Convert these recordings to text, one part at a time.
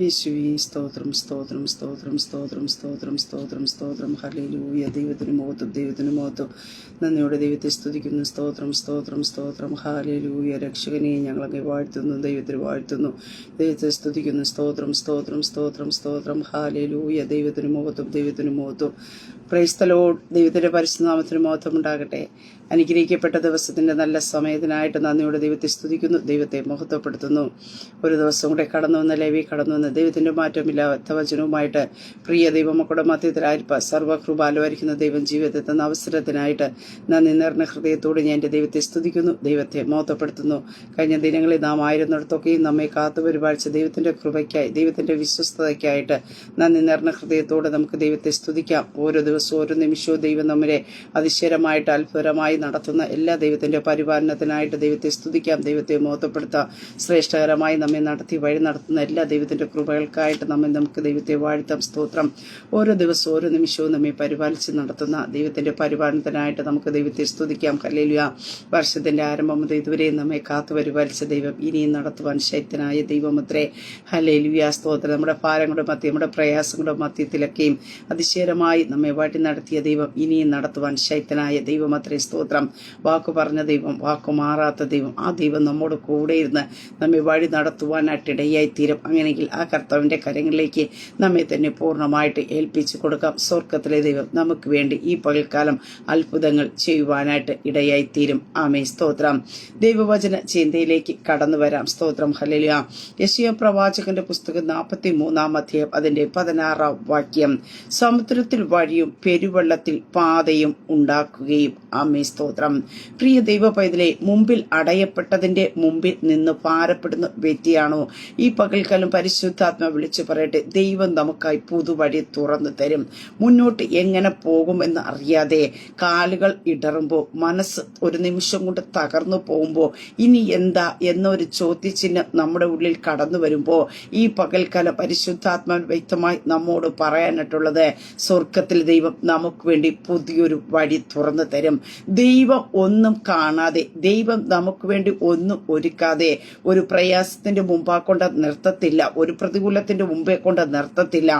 യേശുവേ സ്തോത്രം സ്തോത്രം സ്തോത്രം സ്തോത്രം സ്തോത്രം സ്തോത്രം സ്തോത്രം ഹല്ലേലൂയ. ദൈവത്തിന് മഹത്വം. നന്ദിയോടെ ദൈവത്തെ സ്തുതിക്കുന്നു. സ്തോത്രം സ്തോത്രം സ്തോത്രം ഹല്ലേലൂയ. രക്ഷകനെ ഞങ്ങളങ്ങ് വാഴ്ത്തുന്നു, ദൈവത്തിന് വാഴ്ത്തുന്നു, ദൈവത്തെ സ്തുതിക്കുന്നു. സ്തോത്രം സ്തോത്രം സ്തോത്രം സ്തോത്രം ഹല്ലേലൂയ. ദൈവത്തിന് മഹത്വം. Praise the Lord. ദൈവത്തിന്റെ പരിശുദ്ധനാമത്തിന് മഹത്വം ഉണ്ടാകട്ടെ. അനുഗ്രഹിക്കപ്പെട്ട ദിവസത്തിന്റെ നല്ല സമയത്തിനായിട്ട് നന്ദിയോടെ ദൈവത്തെ സ്തുതിക്കുന്നു, ദൈവത്തെ മഹത്വപ്പെടുത്തുന്നു. ഒരു ദിവസം കൂടെ കടന്നു വന്ന ലേവി കടന്നു വന്ന് ദൈവത്തിന്റെ മാറ്റമില്ലാത്ത വചനവുമായിട്ട് പ്രിയ ദൈവമക്കളുടെ മധ്യത്തിലായിരിക്കുക സർവ്വകൃപാലുവായിരിക്കുന്ന ദൈവം ജീവിതത്തിൽ തന്ന അവസരത്തിനായിട്ട് നന്ദി നിറഞ്ഞ ഹൃദയത്തോട് ഞാൻ എൻ്റെ ദൈവത്തെ സ്തുതിക്കുന്നു, ദൈവത്തെ മഹത്വപ്പെടുത്തുന്നു. കഴിഞ്ഞ ദിനങ്ങളിൽ നാം ആയിരുന്നിടത്തൊക്കെയും നമ്മെ കാത്തുപരിപാലിച്ച ദൈവത്തിന്റെ കൃപയ്ക്കായി, ദൈവത്തിന്റെ വിശ്വസ്തതയ്ക്കായിട്ട് നന്ദി നിറഞ്ഞ ഹൃദയത്തോടെ നമുക്ക് ദൈവത്തെ സ്തുതിക്കാം. ഓരോ ദിവസവും ഓരോ നിമിഷവും ദൈവം നമ്മളെ അതിശയമായിട്ട് അത്ഭുതമായി നടത്തുന്ന എല്ലാ ദൈവത്തിന്റെ പരിപാലനത്തിനായിട്ട് ദൈവത്തെ സ്തുതിക്കാം, ദൈവത്തെ മഹത്വപ്പെടുത്താം. ശ്രേഷ്ഠകരമായി നമ്മെ നടത്തി വഴി നടത്തുന്ന എല്ലാ ദൈവത്തിന്റെ കൃപകൾക്കായിട്ട് നമുക്ക് ദൈവത്തെ വാഴ്ത്താം. സ്തോത്രം. ഓരോ ദിവസവും ഓരോ നിമിഷവും നമ്മെ പരിപാലിച്ച് നടത്തുന്ന ദൈവത്തിന്റെ പരിപാലനത്തിനായിട്ട് നമുക്ക് ദൈവത്തെ സ്തുതിക്കാം. ഹല്ലേലൂയ. വർഷത്തിന്റെ ആരംഭം മുതൽ ഇതുവരെ നമ്മെ കാത്തു പരിപാലിച്ച ദൈവം ഇനിയും നടത്തുവാൻ ശക്തനായ ദൈവമത്രേ. ഹല്ലേലൂയ. സ്തോത്രം. നമ്മുടെ ഭാരങ്ങളുടെ മധ്യ, നമ്മുടെ പ്രയാസങ്ങളുടെ മധ്യത്തിലൊക്കെയും അതിശയമായി നമ്മെ വാട്ടി നടത്തിയ ദൈവം ഇനിയും നടത്തുവാൻ ശക്തനായ ദൈവമത്രേ. സ്തോത്രം. വാക്കു പറഞ്ഞ ദൈവം, വാക്കു മാറാത്ത ദൈവം, ആ ദൈവം നമ്മോട് കൂടെ ഇരുന്ന് നമ്മെ വഴി നടത്തുവാനായിട്ട് ഇടയായി തീരും. അങ്ങനെയെങ്കിൽ ആ കർത്താവിന്റെ കരങ്ങളിലേക്ക് നമ്മെ തന്നെ പൂർണ്ണമായിട്ട് ഏൽപ്പിച്ചു കൊടുക്കാം. സ്വർഗത്തിലെ ദൈവം നമുക്ക് വേണ്ടി ഈ പകൽക്കാലം അത്ഭുതങ്ങൾ ചെയ്യുവാനായിട്ട് ഇടയായി തീരും. ആമേ. സ്തോത്രം. ദൈവവചന ചിന്തയിലേക്ക് കടന്നു വരാം. സ്തോത്രം. ഹല്ലേലൂയ. യെശയ്യാ പ്രവാചകന്റെ പുസ്തകം 43-ാം അധ്യായം അതിന്റെ 16-ാം വാക്യം. സമുദ്രത്തിൽ വഴിയും പെരുവെള്ളത്തിൽ പാതയും ഉണ്ടാക്കുകയും. ആമേ. സ്തോത്രം. പ്രിയ ദൈവ പൈതലെ, മുമ്പിൽ അടയപ്പെട്ടതിന്റെ മുമ്പിൽ നിന്ന് ഭാരപ്പെടുന്ന വ്യക്തിയാണോ? ഈ പകൽക്കാലം പരിശുദ്ധാത്മ വിളിച്ചു പറയട്ടെ, ദൈവം നമുക്കായി പുതുവഴി തുറന്നു തരും. മുന്നോട്ട് എങ്ങനെ പോകുമെന്ന് അറിയാതെ കാലുകൾ ഇടറുമ്പോൾ, മനസ്സ് ഒരു നിമിഷം കൊണ്ട് തകർന്നു പോകുമ്പോൾ, ഇനി എന്താ എന്നൊരു ചോദ്യചിഹ്നം നമ്മുടെ ഉള്ളിൽ കടന്നു വരുമ്പോൾ, ഈ പകൽക്കാലം പരിശുദ്ധാത്മാൻ വ്യക്തമായി നമ്മോട് പറയാനായിട്ടുള്ളത്, സ്വർഗത്തിൽ ദൈവം നമുക്ക് വേണ്ടി പുതിയൊരു വഴി തുറന്നു തരും. ദൈവം ഒന്നും കാണാതെ, ദൈവം നമുക്ക് വേണ്ടി ഒന്നും ഒരുക്കാതെ ഒരു പ്രയാസത്തിന്റെ മുമ്പാ കൊണ്ട് നിർത്തത്തില്ല, ഒരു പ്രതികൂലത്തിന്റെ മുമ്പേ കൊണ്ട് നിർത്തത്തില്ല.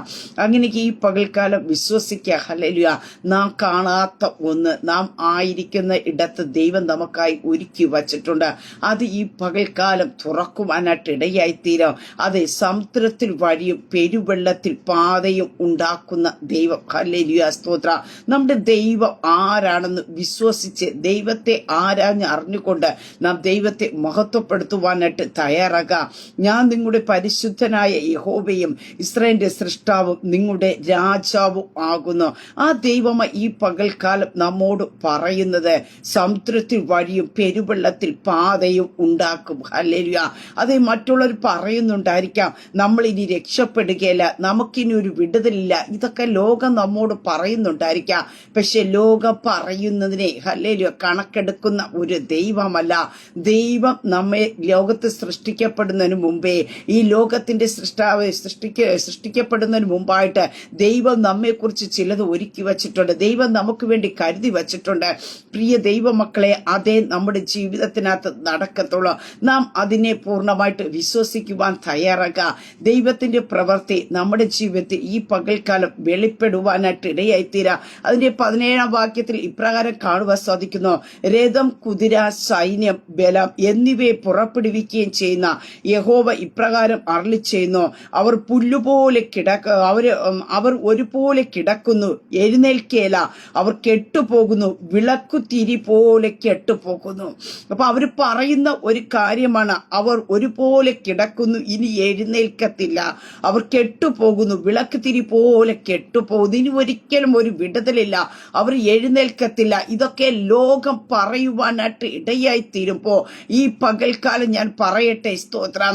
അങ്ങനെ ഈ പകൽക്കാലം വിശ്വസിക്കുക. ഹല്ലേലൂയ. നാം കാണാത്ത ഒന്ന് നാം ആയിരിക്കുന്ന ഇടത്ത് ദൈവം നമുക്കായി ഒരുക്കി വച്ചിട്ടുണ്ട്. അത് ഈ പകൽക്കാലം തുറക്കുവാനായിട്ട് ഇടയായിത്തീരും. അതെ, സമുദ്രത്തിൽ വഴിയും പെരുവെള്ളത്തിൽ പാതയും ഉണ്ടാക്കുന്ന ദൈവം. ഹല്ലേലൂയ. സ്തോത്ര. നമ്മുടെ ദൈവം ആരാണെന്ന് വിശ്വസിച്ച് ദൈവത്തെ ആരാഞ്ഞ് അറിഞ്ഞുകൊണ്ട് നാം ദൈവത്തെ മഹത്വപ്പെടുത്തുവാനായിട്ട് തയ്യാറാകാം. ഞാൻ നിങ്ങളുടെ പരിശുദ്ധനായ യഹോവയും ഇസ്രായേലിന്റെ സൃഷ്ടാവും നിങ്ങളുടെ രാജാവും ആകുന്നു. ആ ദൈവമായി ഈ പകൽക്കാലം നമ്മോട് പറയുന്നത്, സമുദ്രത്തിൽ വഴിയും പെരുവെള്ളത്തിൽ പാതയും ഉണ്ടാക്കും. ഹല്ലേലൂയ. അതേ, മറ്റുള്ളവർ പറയുന്നുണ്ടായിരിക്കാം, നമ്മൾ ഇനി രക്ഷപ്പെടുകയില്ല, നമുക്കിനി ഒരു വിടുതലില്ല, ഇതൊക്കെ ലോകം നമ്മോട് പറയുന്നുണ്ടായിരിക്കാം. പക്ഷെ ലോകം പറയുന്നതിനെ ഹല്ലേലൂയ കണക്കെടുക്കുന്ന ഒരു ദൈവമല്ല. ദൈവം നമ്മെ ലോകത്ത് സൃഷ്ടിക്കപ്പെടുന്നതിന് മുമ്പേ, ഈ ലോകത്തിന്റെ സൃഷ്ടിക്കപ്പെടുന്നതിന് മുമ്പായിട്ട് ദൈവം നമ്മെക്കുറിച്ച് ചിലത് ഒരുക്കി വച്ചിട്ടുണ്ട്. ദൈവം നമുക്ക് വേണ്ടി കരുതി വച്ചിട്ടുണ്ട്. പ്രിയ ദൈവമക്കളെ, അതേ നമ്മുടെ ജീവിതത്തിനകത്ത് നടക്കത്തുള്ളൂ. നാം അതിനെ പൂർണ്ണമായിട്ട് വിശ്വസിക്കുവാൻ തയ്യാറാക്കുക. ദൈവത്തിന്റെ പ്രവൃത്തി നമ്മുടെ ജീവിതത്തിൽ ഈ പകൽക്കാലം വെളിപ്പെടുവാനായിട്ട് ഇടയായിത്തീരാം. അതിന്റെ 17-ാം വാക്യത്തിൽ ഇപ്രകാരം കാണുവാൻ സാധിക്കുന്നു, രഥം, കുതിര, സൈന്യം, ബലം എന്നിവയെ പുറപ്പെടുവിക്കുകയും ചെയ്യുന്ന യഹോവ ഇപ്രകാരം അരുളി ചെയ്യുന്നു, അവർ പുല്ലുപോലെ അവർ ഒരുപോലെ കിടക്കുന്നു, എഴുന്നേൽക്കേല, അവർ കെട്ടുപോകുന്നു, വിളക്കുതിരി പോലെ കെട്ടുപോകുന്നു. അപ്പൊ അവർ പറയുന്ന ഒരു കാര്യമാണ്, അവർ ഒരുപോലെ കിടക്കുന്നു, ഇനി എഴുന്നേൽക്കത്തില്ല, അവർ കെട്ടുപോകുന്നു, വിളക്കുതിരി പോലെ കെട്ടുപോകുന്നു, ഇനി ഒരിക്കലും ഒരു വിടുതലില്ല, അവർ എഴുന്നേൽക്കത്തില്ല. ഇതൊക്കെ ലോകം പറയുവാനായിട്ട് ഇടയായി തീരുമ്പോ ഈ പകൽക്കാലം ഞാൻ പറയട്ടെ, സ്തോത്രം,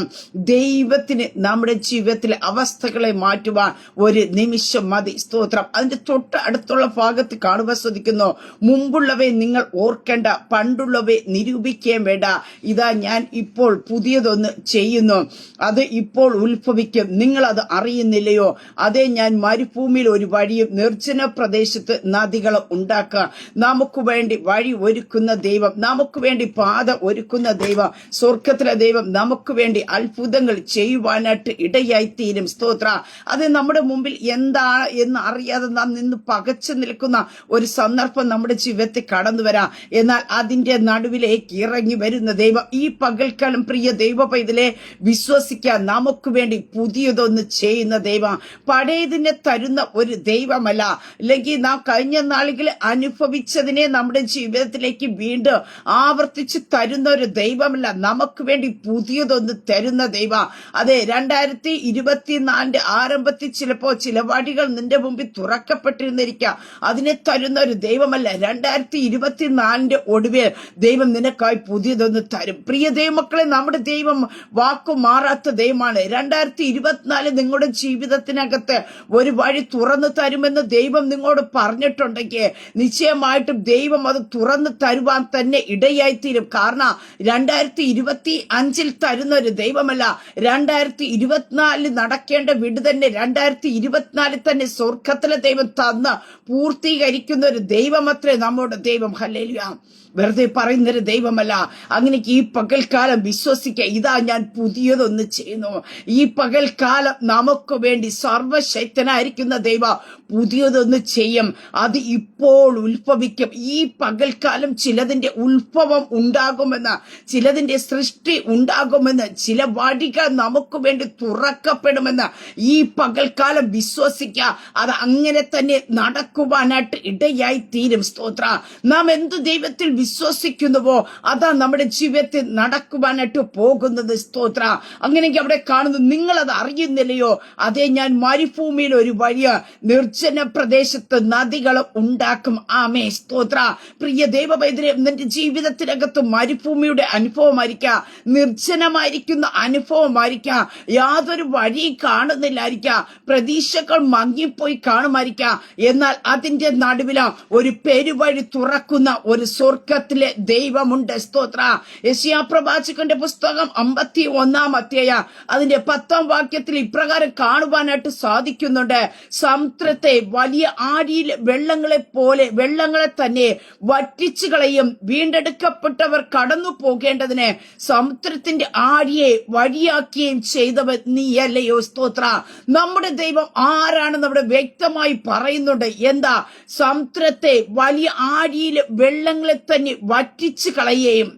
ദൈവത്തിന് നമ്മുടെ ജീവിതത്തിലെ അവസ്ഥകളെ മാറ്റുവാൻ ഒരു നിമിഷം മതി. സ്തോത്രം. അതിന്റെ തൊട്ട് അടുത്തുള്ള ഭാഗത്ത് കാണുവാൻ സാധിക്കുന്നു, മുമ്പുള്ളവയെ നിങ്ങൾ ഓർക്കേണ്ട, പണ്ടുള്ളവയെ നിരൂപിക്കുകയും വേണ്ട, ഇതാ ഞാൻ ഇപ്പോൾ പുതിയതൊന്ന് ചെയ്യുന്നു, അത് ഇപ്പോൾ ഉത്ഭവിക്കും, നിങ്ങൾ അത് അറിയുന്നില്ലയോ? അതേ, ഞാൻ മരുഭൂമിയിൽ ഒരു വഴിയും നിർജ്ജന പ്രദേശത്ത് നദികൾ ഉണ്ടാക്കുക. നമുക്ക് വേണ്ടി വഴി ഒരുക്കുന്ന ദൈവം, നമുക്ക് വേണ്ടി പാത ഒരുക്കുന്ന ദൈവം, സ്വർഗത്തിലെ ദൈവം നമുക്ക് വേണ്ടി അത്ഭുതങ്ങൾ ചെയ്യുവാനായിട്ട് ഇടയായിത്തീരും. സ്തോത്ര. അത് നമ്മുടെ മുമ്പിൽ എന്താണ് എന്ന് അറിയാതെ നാം നിന്ന് പകച്ചു നിൽക്കുന്ന ഒരു സന്ദർഭം നമ്മുടെ ജീവിതത്തിൽ കടന്നു വരാം. എന്നാൽ അതിന്റെ നടുവിലേക്ക് ഇറങ്ങി വരുന്ന ദൈവം ഈ പകൽക്കാലം പ്രിയ ദൈവ പൈതലെ വിശ്വസിക്കാൻ നമുക്ക് വേണ്ടി പുതിയതൊന്ന് ചെയ്യുന്ന ദൈവം, പഴയതിനെ തരുന്ന ഒരു ദൈവമല്ല. അല്ലെങ്കിൽ നാം കഴിഞ്ഞ നാളുകളിൽ അനുഭവിച്ചതിനെ നമ്മുടെ ജീവിതത്തിലേക്ക് വീണ്ടും ആവർത്തിച്ച് തരുന്ന ഒരു ദൈവമല്ല, നമുക്ക് വേണ്ടി പുതിയതൊന്ന് തരുന്ന ദൈവം. അതെ, 2024 ആരംഭത്തിൽ ചിലപ്പോ ചില വഴികൾ നിന്റെ മുമ്പിൽ തുറക്കപ്പെട്ടിരുന്നിരിക്കാം. അതിനെ തരുന്ന ഒരു ദൈവമല്ല. 2024 ഒടുവിൽ ദൈവം നിനക്കായി പുതിയതൊന്ന് തരും. പ്രിയ ദൈവമക്കളെ, നമ്മുടെ ദൈവം വാക്കു മാറാത്ത ദൈവമാണ്. 2024 നിങ്ങളുടെ ജീവിതത്തിനകത്ത് ഒരു വഴി തുറന്നു തരുമെന്ന് ദൈവം നിങ്ങളോട് പറഞ്ഞിട്ടുണ്ടെങ്കിൽ നിശ്ചയമായിട്ടും ദൈവം അത് തുറന്നു തരുവാൻ തന്നെ ഇടയായിത്തീരും. കാരണം 2025 തരുന്ന ഒരു ദൈവമല്ല, 2024 നടക്കേണ്ട വിട് തന്നെ 2024 തന്നെ സ്വർഗത്തിലെ ദൈവം തന്ന് പൂർത്തീകരിക്കുന്ന ഒരു ദൈവമത്രേ നമ്മുടെ ദൈവം. ഹല്ലേലൂയ. വെറുതെ പറയുന്നൊരു ദൈവമല്ല. അങ്ങനെ ഈ പകൽക്കാലം വിശ്വസിക്കുക, ഇതാ ഞാൻ പുതിയതൊന്ന് ചെയ്യുന്നു. ഈ പകൽക്കാലം നമുക്ക് വേണ്ടി സർവശക്തനായിരിക്കുന്ന ദൈവം പുതിയതൊന്ന് ചെയ്യും. അത് ഇപ്പോൾ ഉത്ഭവിക്കും. ഈ പകൽക്കാലം ചിലതിന്റെ ഉത്ഭവം ഉണ്ടാകുമെന്ന്, ചിലതിന്റെ സൃഷ്ടി ഉണ്ടാകുമെന്ന്, ചില വഴികൾ നമുക്ക് വേണ്ടി തുറക്കപ്പെടുമെന്ന് ഈ പകൽക്കാലം വിശ്വസിക്കുക. അത് അങ്ങനെ തന്നെ നടക്കുവാനായിട്ട് ഇടയായി തീരും. സ്തോത്ര. നാം എന്ത് ദൈവത്തിൽ വിശ്വസിക്കുന്നുവോ അതാ നമ്മുടെ ജീവിതത്തിൽ നടക്കുവാനായിട്ട് പോകുന്നത്. സ്തോത്ര. അങ്ങനെയെങ്കിൽ അവിടെ കാണുന്നു, നിങ്ങളത് അറിയുന്നില്ലയോ? അതേ, ഞാൻ മരുഭൂമിയിൽ ഒരു വലിയ നിർജ്ജന പ്രദേശത്ത് നദികൾ ഉണ്ടാക്കും. ആമേ. സ്തോത്ര. പ്രിയ ദൈവവൈദ്യം, നിന്റെ ജീവിതത്തിനകത്ത് മരുഭൂമിയുടെ അനുഭവമായിരിക്കാം, നിർജ്ജനമായിരിക്കുന്ന അനുഭവമായിരിക്കാം, യാതൊരു വഴിയും കാണുന്നില്ലായിരിക്കാം, പ്രതീക്ഷകൾ മങ്ങിപ്പോയി കാണുമായിരിക്കാം. എന്നാൽ അതിന്റെ നടുവില ഒരു പെരുവഴി തുറക്കുന്ന ഒരു സ്വർഗത്തിലെ ദൈവമുണ്ട്. സ്തോത്ര. യെശയ്യാ പ്രവാചകന്റെ പുസ്തകം 51 അധ്യായം അതിന്റെ 10 വാക്യത്തിൽ ഇപ്രകാരം കാണുവാനായിട്ട് സാധിക്കുന്നുണ്ട്. സമുദ്രത്തെ വലിയ ആഴിയിലെ വെള്ളങ്ങളെ തന്നെ വറ്റിച്ചു കളയും. വീണ്ടെടുക്കപ്പെട്ടവർ കടന്നു പോകേണ്ടതിന് സമുദ്രത്തിന്റെ ആഴിയെ വഴിയാക്കുകയും ചെയ്തവൻ നീയല്ലയോ? സ്തോത്ര. നമ്മുടെ ദൈവം ആരാണെന്ന് അവിടെ വ്യക്തമായി പറയുന്നുണ്ട്. എന്താ? സമുദ്രത്തെ വലിയ ആഴിയിലെ വെള്ളങ്ങളെ തന്നെ വറ്റിച്ചു കളയുകയും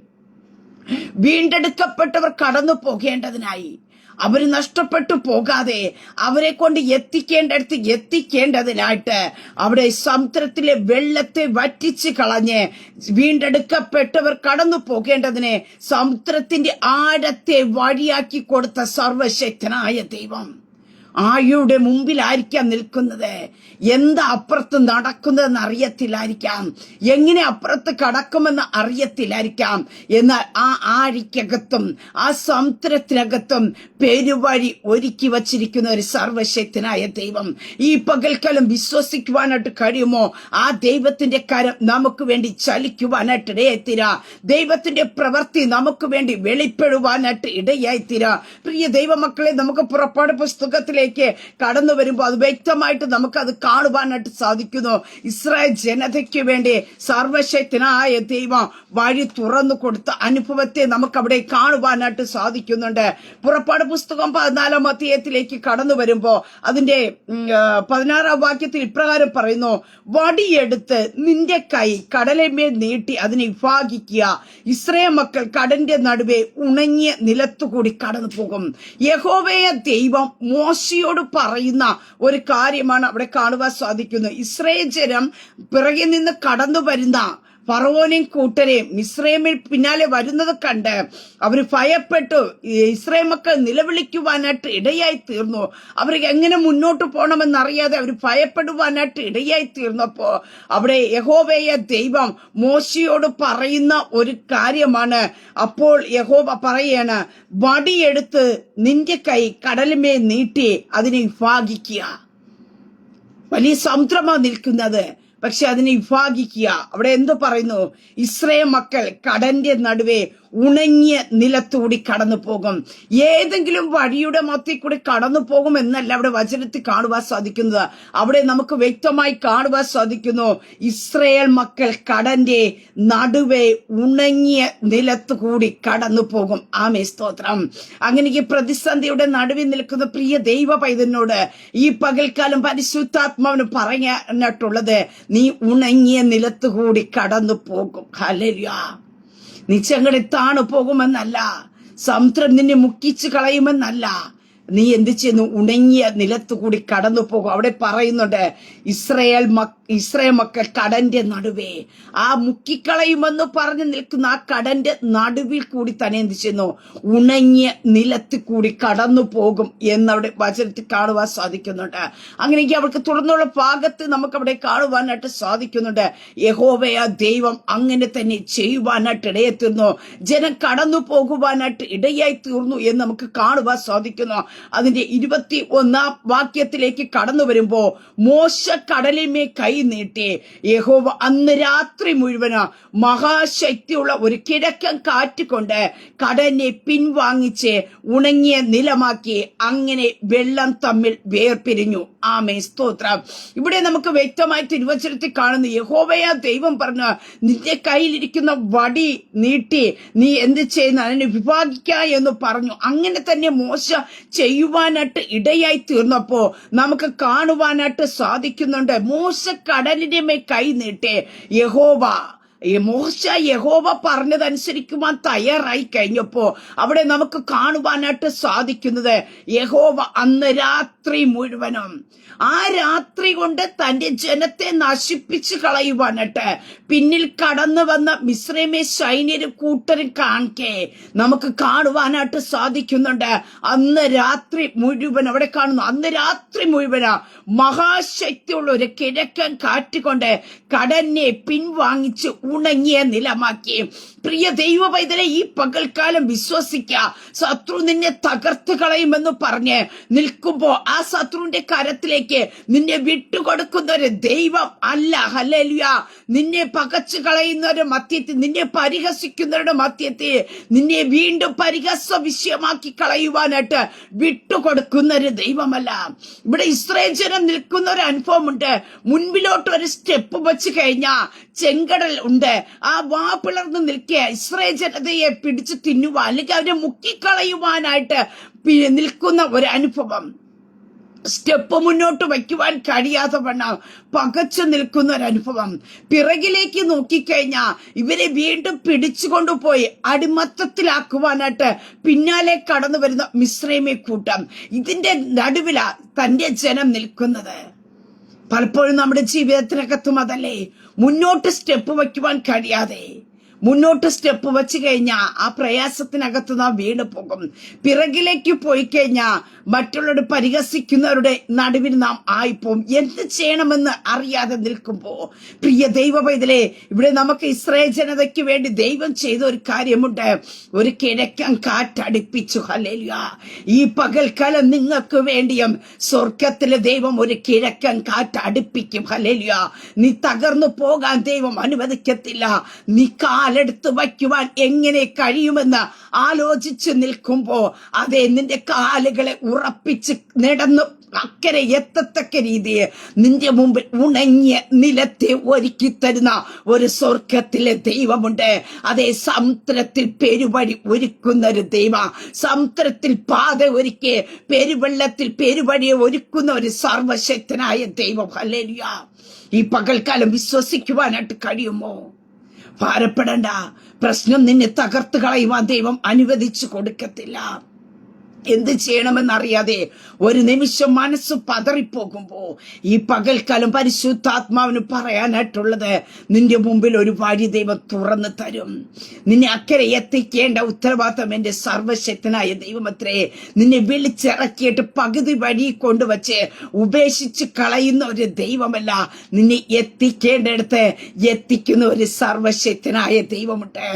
വീണ്ടെടുക്കപ്പെട്ടവർ കടന്നു പോകേണ്ടതിനായി, അവര് നഷ്ടപ്പെട്ടു പോകാതെ അവരെ കൊണ്ട് എത്തിക്കേണ്ടടുത്ത് എത്തിക്കേണ്ടതിനായിട്ട് അവിടെ സമുദ്രത്തിലെ വെള്ളത്തെ വറ്റിച്ച് കളഞ്ഞ് വീണ്ടെടുക്കപ്പെട്ടവർ കടന്നു പോകേണ്ടതിന് സമുദ്രത്തിന്റെ ആഴത്തെ വഴിയാക്കി കൊടുത്ത സർവശക്തനായ ദൈവം ആഴിയുടെ മുമ്പിലായിരിക്കാം നിൽക്കുന്നത്. എന്താ അപ്പുറത്ത് നടക്കുന്നതെന്ന് അറിയത്തില്ലായിരിക്കാം, എങ്ങനെ അപ്പുറത്ത് കടക്കുമെന്ന് അറിയത്തില്ലായിരിക്കാം. എന്നാൽ ആ ആഴിക്കകത്തും ആ സമുദ്രത്തിനകത്തും പെരുവഴി ഒരുക്കി വച്ചിരിക്കുന്ന ഒരു സർവശക്തനായ ദൈവം ഈ പകൽക്കാലം വിശ്വസിക്കുവാനായിട്ട് കഴിയുമോ? ആ ദൈവത്തിന്റെ കരം നമുക്ക് വേണ്ടി ചലിക്കുവാനായിട്ട് ഇടയായിത്തീരാ. ദൈവത്തിന്റെ പ്രവൃത്തി നമുക്ക് വേണ്ടി വെളിപ്പെടുവാനായിട്ട് ഇടയായിത്തീരാ. പ്രിയ ദൈവമക്കളെ, നമുക്ക് പുറപ്പാട് പുസ്തകത്തിലേക്ക് കടന്നു വരുമ്പോൾ അത് വ്യക്തമായിട്ട് നമുക്കത് കാണുവാനായിട്ട് സാധിക്കുന്നു. ഇസ്രായേൽ ജനതയ്ക്ക് വേണ്ടി സർവശക്തനായ ദൈവം വഴി തുറന്നു കൊടുത്ത അനുഭവത്തെ നമുക്ക് അവിടെ കാണുവാനായിട്ട് സാധിക്കുന്നുണ്ട്. പുറപ്പാട് പുസ്തകം 14 അധ്യായത്തിലേക്ക് കടന്നു വരുമ്പോ അതിന്റെ 16 വാക്യത്തിൽ ഇപ്രകാരം പറയുന്നു, വടിയെടുത്ത് നിന്റെ കൈ കടലിന്മേൽ നീട്ടി അതിനെ വിഭാഗിക്കുക. ഇസ്രായേൽ മക്കൾ കടലിന്റെ നടുവേ ഉണങ്ങിയ നിലത്തുകൂടി കടന്നു പോകും. യഹോവയായ ദൈവം മോശയോട് പറയുന്ന ഒരു കാര്യമാണ് അവിടെ കാണുവാൻ സാധിക്കുന്നത്. ഇസ്രായേൽ ജനം പിറകിൽ നിന്ന് കടന്നു വരുന്ന ഫറവോനെയും കൂട്ടരെയും മിസ്രൈമിൽ പിന്നാലെ വരുന്നത് കണ്ട് അവര് ഭയപ്പെട്ടു. ഇസ്രായേൽ മക്കൾ നിലവിളിക്കുവാനായിട്ട് ഇടയായി തീർന്നു. അവർക്ക് എങ്ങനെ മുന്നോട്ട് പോകണമെന്നറിയാതെ അവർ ഭയപ്പെടുവാനായിട്ട് ഇടയായി തീർന്നപ്പോ അവിടെ യഹോവയായ ദൈവം മോശയോട് പറയുന്ന ഒരു കാര്യമാണ്. അപ്പോൾ യഹോവ പറയാണ്, വടിയെടുത്ത് നിന്റെ കൈ കടലിന്മേൽ നീട്ടി അതിനെ വിഭാഗിക്കുക. വലിയ സമുദ്രമാണ് നിൽക്കുന്നത്. പക്ഷെ അതിനെ വിഭാഗിക്കുക. അവിടെ എന്തു പറയുന്നു? ഇസ്രായേൽ മക്കൾ കടന്റെ നടുവേ ഉണങ്ങിയ നിലത്തുകൂടി കടന്നു പോകും. ഏതെങ്കിലും വഴിയുടെ മധ്യത്തിൽ കൂടി കടന്നു പോകും എന്നല്ല അവിടെ വചനത്തിൽ കാണുവാൻ സാധിക്കുന്നത്. അവിടെ നമുക്ക് വ്യക്തമായി കാണുവാൻ സാധിക്കുന്നു, ഇസ്രായേൽ മക്കൾ കടന്റെ നടുവേ ഉണങ്ങിയ നിലത്തുകൂടി കടന്നു പോകും. ആമേൻ, സ്തോത്രം. അങ്ങനെ ഈ പ്രതിസന്ധിയുടെ നടുവിൽ നിൽക്കുന്ന പ്രിയ ദൈവ പൈതലിനോട് ഈ പകൽക്കാലം പരിശുദ്ധാത്മാവിന് പറയാനായിട്ടുള്ളത്, നീ ഉണങ്ങിയ നിലത്തുകൂടി കടന്നു പോകും. ഹല്ലേലൂയ. നീ ചെങ്കടലിൽ താണു പോകുമെന്നല്ല, സമുദ്രം നിന്നെ മുക്കിച്ചു കളയുമെന്നല്ല, നീ എന്ത് ചെയ്യുന്നു? ഉണങ്ങിയ നിലത്തുകൂടി കടന്നു പോകും. അവിടെ പറയുന്നുണ്ട്, ഇസ്രായേൽ മക്കൾ കടന്റെ നടുവേ, ആ മുക്കിക്കളയുമെന്ന് പറഞ്ഞു നിൽക്കുന്ന ആ കടന്റെ നടുവിൽ കൂടി തന്നെ എന്ത് ചെയ്യുന്നു? ഉണങ്ങിയ നിലത്തിൽ കൂടി കടന്നു പോകും എന്നവിടെ വചനത്തിൽ കാണുവാൻ സാധിക്കുന്നുണ്ട്. അങ്ങനെയെങ്കിൽ അവർക്ക് തുടർന്നുള്ള ഭാഗത്ത് നമുക്ക് അവിടെ കാണുവാനായിട്ട് സാധിക്കുന്നുണ്ട്, യഹോവയ ദൈവം അങ്ങനെ തന്നെ ചെയ്യുവാനായിട്ട് ഇടയായി തീർന്നു. ജനം കടന്നു പോകുവാനായിട്ട് ഇടയായി തീർന്നു എന്ന് നമുക്ക് കാണുവാൻ സാധിക്കുന്നു. അതിന്റെ 21 വാക്യത്തിലേക്ക് കടന്നു വരുമ്പോ, മോശ കടലിന്മേൽ കൈ നീട്ടി യഹോവ അന്ന് രാത്രി മുഴുവന് മഹാശക്തിയുള്ള ഒരു കിഴക്കൻ കാറ്റുകൊണ്ട് കടലിനെ പിൻവാങ്ങിച്ച് ഉണങ്ങിയ നിലമാക്കി. അങ്ങനെ വെള്ളം തമ്മിൽ വേർപിരിഞ്ഞു. ആമേൻ, സ്തോത്രം. ഇവിടെ നമുക്ക് വ്യക്തമായി തിരുവചനത്തിൽ കാണുന്നു, യഹോവയ ദൈവം പറഞ്ഞു, നിന്റെ കയ്യിലിരിക്കുന്ന വടി നീട്ടി നീ എന്ത് ചെയ്യുന്ന അതിനെ വിഭാഗിക്ക എന്ന് പറഞ്ഞു. അങ്ങനെ തന്നെ മോശ ചെയ്യുവാനായിട്ട് ഇടയായി തീർന്നപ്പോ നമുക്ക് കാണുവാനായിട്ട് സാധിക്കുന്നുണ്ട്, മോശ കടലിന്റെ മേൽ കൈ നീട്ടി മോശ യഹോവ പറഞ്ഞതനുസരിക്കുവാൻ തയ്യാറായി കഴിഞ്ഞപ്പോ അവിടെ നമുക്ക് കാണുവാനായിട്ട് സാധിക്കുന്നത്, യഹോവ അന്ന് രാത്രി മുഴുവനും ആ രാത്രി കൊണ്ട് തന്റെ ജനത്തെ നശിപ്പിച്ചു കളയുവാനായിട്ട് പിന്നിൽ കടന്നു വന്ന മിസ്രൈമെ സൈന്യരും കൂട്ടരും കാണിക്കെ നമുക്ക് കാണുവാനായിട്ട് സാധിക്കുന്നുണ്ട്. അന്ന് രാത്രി മുഴുവൻ അവിടെ കാണുന്നു, അന്ന് രാത്രി മുഴുവന് മഹാശക്തിയുള്ള ഒരു കിഴക്കൻ കാറ്റുകൊണ്ട് കടലിനെ പിൻവാങ്ങിച്ച് ഉണങ്ങിയ നിലമാക്കി. പ്രിയ ദൈവ പൈതലെ, ഈ പകൽക്കാലം വിശ്വസിക്ക, ശത്രു നിന്നെ തകർത്ത് കളയുമെന്ന് പറഞ്ഞ് നിൽക്കുമ്പോ ആ ശത്രുവിന്റെ കരത്തിലേക്ക് നിന്നെ വിട്ടുകൊടുക്കുന്ന ഒരു ദൈവം അല്ല. ഹല്ലേലൂയ. നിന്നെ പകച്ചു കളയുന്നവരുടെ മധ്യത്തിൽ, നിന്നെ പരിഹസിക്കുന്നവരുടെ മധ്യത്തിൽ നിന്നെ വീണ്ടും പരിഹസ വിഷയമാക്കി കളയുവാനായിട്ട് വിട്ടുകൊടുക്കുന്ന ഒരു ദൈവമല്ല. ഇവിടെ ഇസ്രായേൽ ജനം നിൽക്കുന്ന ഒരു അനുഭവമുണ്ട്. മുൻപിലോട്ട് ഒരു സ്റ്റെപ്പ് വെച്ച് കഴിഞ്ഞാ ചെങ്കടൽ ഉണ്ട്. ആ വാ പിളർന്ന് നിൽക്കുക, ഇസ്രായേൽ ജനതയെ പിടിച്ചു തിന്നുവാൻ അല്ലെങ്കിൽ അവരെ മുക്കിക്കളയുവാനായിട്ട് നിൽക്കുന്ന ഒരു അനുഭവം. സ്റ്റെപ്പ് മുന്നോട്ട് വയ്ക്കുവാൻ കഴിയാതെ വണ്ണം പകച്ചു നിൽക്കുന്ന ഒരു അനുഭവം. പിറകിലേക്ക് നോക്കിക്കഴിഞ്ഞാ ഇവരെ വീണ്ടും പിടിച്ചുകൊണ്ടുപോയി അടിമത്തത്തിലാക്കുവാനായിട്ട് പിന്നാലെ കടന്നു വരുന്ന മിസ്രൈമി കൂട്ടം. ഇതിന്റെ നടുവിലാ തന്റെ ജനം നിൽക്കുന്നത്. പലപ്പോഴും നമ്മുടെ ജീവിതത്തിനകത്തും അതല്ലേ, മുന്നോട്ട് സ്റ്റെപ്പ് വയ്ക്കുവാൻ കഴിയാതെ മുന്നോട്ട് സ്റ്റെപ്പ് വെച്ച് കഴിഞ്ഞാൽ ആ പ്രയാസത്തിനകത്ത് നാം വീണ് പോകും. പിറകിലേക്ക് പോയി കഴിഞ്ഞാൽ മറ്റുള്ളവരുടെ പരിഹസിക്കുന്നവരുടെ നടുവിൽ നാം ആയിപ്പോവും. എന്ത് ചെയ്യണമെന്ന് അറിയാതെ നിൽക്കുമ്പോ പ്രിയ ദൈവ പൈതലേ, ഇവിടെ നമുക്ക് ഇസ്രായേൽ ജനതയ്ക്ക് വേണ്ടി ദൈവം ചെയ്ത ഒരു കാര്യമുണ്ട്. ഒരു കിഴക്കൻ കാറ്റടിപ്പിച്ചു. ഹല്ലേലൂയ. ഈ പകൽക്കാലം നിങ്ങൾക്ക് വേണ്ടിയും സ്വർഗത്തിലെ ദൈവം ഒരു കിഴക്കൻ കാറ്റ് അടുപ്പിക്കും. ഹല്ലേലൂയ. നീ തകർന്നു പോകാൻ ദൈവം അനുവദിക്കത്തില്ല. നീ കാലെടുത്ത് വയ്ക്കുവാൻ എങ്ങനെ കഴിയുമെന്ന് ആലോചിച്ച് നിൽക്കുമ്പോ അതേ നിന്റെ കാലുകളെ ഉറപ്പിച്ച് നടന്ന് അക്കരെ എത്തത്തക്ക രീതിയിൽ നിന്റെ മുമ്പിൽ ഉണങ്ങിയ നിലത്തെ ഒരുക്കി തരുന്ന ഒരു സ്വർഗത്തിലെ ദൈവമുണ്ട്. അതേ സമുദ്രത്തിൽ പെരുവഴി ഒരുക്കുന്ന ഒരു ദൈവ, സമുദ്രത്തിൽ പാത ഒരുക്കി പെരുവെള്ളത്തിൽ പെരുവഴിയെ ഒരുക്കുന്ന ഒരു സർവശക്തനായ ദൈവം. ഹല്ലേലൂയ. ഈ പകൽക്കാലം വിശ്വസിക്കുവാനായിട്ട് കഴിയുമോ? ഭാരപ്പെടണ്ട. പ്രശ്നം നിന്നെ തകർത്ത് കളയുവാൻ ദൈവം അനുവദിച്ചു കൊടുക്കത്തില്ല. എന്ത് ചെയ്യണമെന്നറിയാതെ ഒരു നിമിഷം മനസ്സ് പതറിപ്പോകുമ്പോ ഈ പകൽക്കാലം പരിശുദ്ധാത്മാവിന് പറയാനായിട്ടുള്ളത്, നിന്റെ മുമ്പിൽ ഒരു വഴി ദൈവം തുറന്നു തരും. നിന്നെ അക്കരെ എത്തിക്കേണ്ട ഉത്തരവാദിത്തം എന്റെ സർവശക്തനായ ദൈവമത്രേ. നിന്നെ വിളിച്ചിറക്കിയിട്ട് പകുതി വഴി കൊണ്ടുവച്ച് ഉപേക്ഷിച്ച് കളയുന്ന ഒരു ദൈവമല്ല, നിന്നെ എത്തിക്കേണ്ടടുത്ത് എത്തിക്കുന്ന ഒരു സർവശക്തനായ ദൈവമുണ്ട്.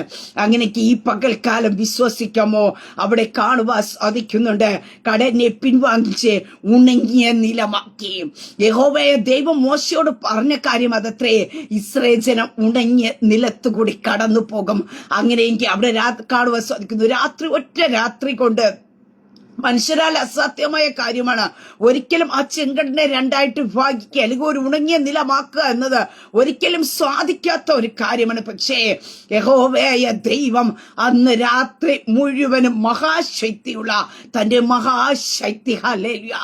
അങ്ങനെയൊക്കെ ഈ പകൽക്കാലം വിശ്വസിക്കാമോ? അവിടെ കാണുവാൻ സാധിക്കും വായിക്കുന്നുണ്ട്. കടലിനെ പിൻവാങ്ങിച്ച് ഉണങ്ങിയ നിലമാക്കി. യഹോവയെ ദൈവം മോശയോട് പറഞ്ഞ കാര്യം അതത്രേ, ഇസ്രായേൽ ജനം ഉണങ്ങിയ നിലത്തുകൂടി കടന്നു പോകും. അങ്ങനെയെങ്കിൽ അവിടെ കാണുവാൻ സാധിക്കുന്നു, ഒറ്റ രാത്രി കൊണ്ട് മനുഷ്യരാൽ അസാധ്യമായ കാര്യമാണ്. ഒരിക്കലും ആ ചെങ്കടലിനെ രണ്ടായിട്ട് വിഭാഗിക്കുക അല്ലെങ്കിൽ ഒരു ഉണങ്ങിയ നിലമാക്കുക എന്നത് ഒരിക്കലും സാധിക്കാത്ത ഒരു കാര്യമാണ്. പക്ഷേ യഹോവയായ ദൈവം അന്ന് രാത്രി മുഴുവനും മഹാശക്തിയുള്ള തന്റെ മഹാശക്തി, ഹല്ലേലൂയ,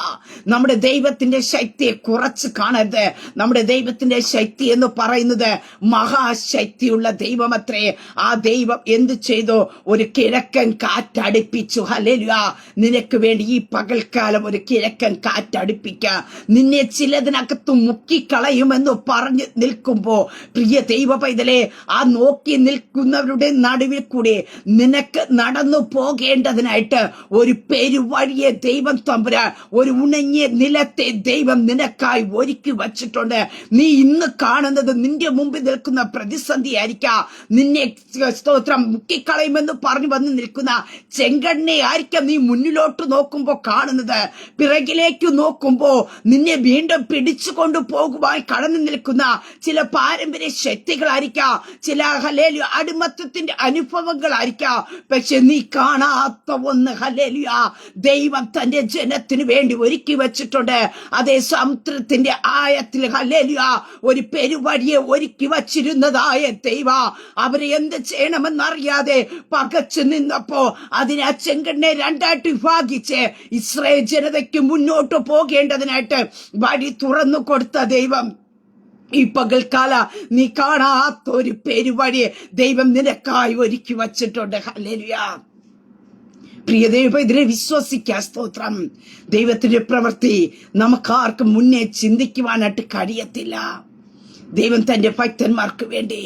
നമ്മുടെ ദൈവത്തിന്റെ ശക്തിയെ കുറച്ച് കാണരുത്. നമ്മുടെ ദൈവത്തിന്റെ ശക്തി എന്ന് പറയുന്നത് മഹാശക്തിയുള്ള ദൈവമത്രേ. ആ ദൈവം എന്ത് ചെയ്തു? ഒരു കിഴക്കൻ കാറ്റടിപ്പിച്ചു. ഹല്ലേലൂയ. നിനക്ക് വേണ്ടി ഈ പകൽക്കാലം ഒരു കിഴക്കൻ കാറ്റടിപ്പിക്ക. നിന്നെ ചിലതിനകത്ത് മുക്കിക്കളയുമെന്ന് പറഞ്ഞു നിൽക്കുമ്പോ പ്രിയ ദൈവ പൈതലേ, ആ നോക്കി നിൽക്കുന്നവരുടെ നടുവിൽ കൂടി നിനക്ക് നടന്നു പോകേണ്ടതിനായിട്ട് ഒരു പെരുവഴിയെ ദൈവം തമ്പുരാൻ, ഒരു ഉണങ്ങിയ നിലത്തെ ദൈവം നിനക്കായി ഒരുക്കി വച്ചിട്ടുണ്ട്. നീ ഇന്ന് കാണുന്നത് നിന്റെ മുമ്പിൽ നിൽക്കുന്ന പ്രതിസന്ധി ആയിരിക്കാം. നിന്നെ സ്തോത്രം മുക്കിക്കളയുമെന്ന് പറഞ്ഞു വന്ന് നിൽക്കുന്ന ചെങ്കണ്ണെ ആയിരിക്കാം നീ മുന്നിലോട്ട് നോക്കുമ്പോ കാണുന്നത്. പിറകിലേക്ക് നോക്കുമ്പോ നിന്നെ വീണ്ടും പിടിച്ചു കൊണ്ടുപോകുവാൻ കടന്നു നിൽക്കുന്ന ചില പാരമ്പര്യ ശക്തികളായിരിക്കാം, ചില ഹല്ലേലൂയ അടിമത്തത്തിന്റെ അനുഭവങ്ങളായിരിക്കാം. പക്ഷെ നീ കാണാത്ത ഒന്ന്, ഹല്ലേലൂയ, ദൈവം തന്റെ ജനത്തിന് വേണ്ടി ഒരുക്കി വെച്ചിട്ടുണ്ട്. അതേ സമുദ്രത്തിന്റെ ആഴത്തിൽ, ഹല്ലേലൂയ, ഒരു പെരുവഴിയെ ഒരുക്കി വച്ചിരുന്നതായ ദൈവം അവരെ എന്ത് ചെയ്യണമെന്നറിയാതെ പകച്ചു നിന്നപ്പോ അതിനെ ആ ചെങ്കണ്ണെ രണ്ടായിട്ട് വിഭാഗിച്ച് ഇസ്രായേൽ ജനതയ്ക്ക് മുന്നോട്ട് പോകേണ്ടതിനായിട്ട് വഴി തുറന്നു കൊടുത്ത ദൈവം ഈ പകൽക്കാല നീ കാണാത്ത ഒരു പെരുവഴി ദൈവം നിനക്കായി ഒരുക്കി വച്ചിട്ടുണ്ട്. ഹല്ലേലൂയ. പ്രിയ ദൈവം, ഇതിനെ വിശ്വസിക്കുക. സ്തോത്രം. ദൈവത്തിന്റെ പ്രവൃത്തി നമുക്കാർക്കും മുന്നേ ചിന്തിക്കുവാനായിട്ട് കഴിയത്തില്ല. ദൈവം തന്റെ ഭക്തന്മാർക്ക് വേണ്ടി,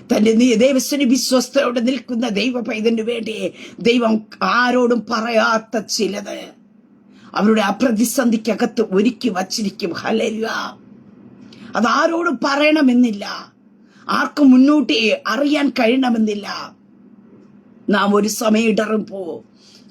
തന്റെ ദൈവത്തിന് വിശ്വസ്തയോടെ നിൽക്കുന്ന ദൈവ പൈതന് വേണ്ടി ദൈവം ആരോടും പറയാത്ത ചിലത് അവരുടെ ആ പ്രതിസന്ധിക്കകത്ത് ഒരുക്കി വച്ചിരിക്കും. ഹല്ലേലൂയ. അതാരോടും പറയണമെന്നില്ല, ആർക്കും മുന്നോട്ട് അറിയാൻ കഴിയണമെന്നില്ല. നാം ഒരു സമയം ഇടറുമ്പോ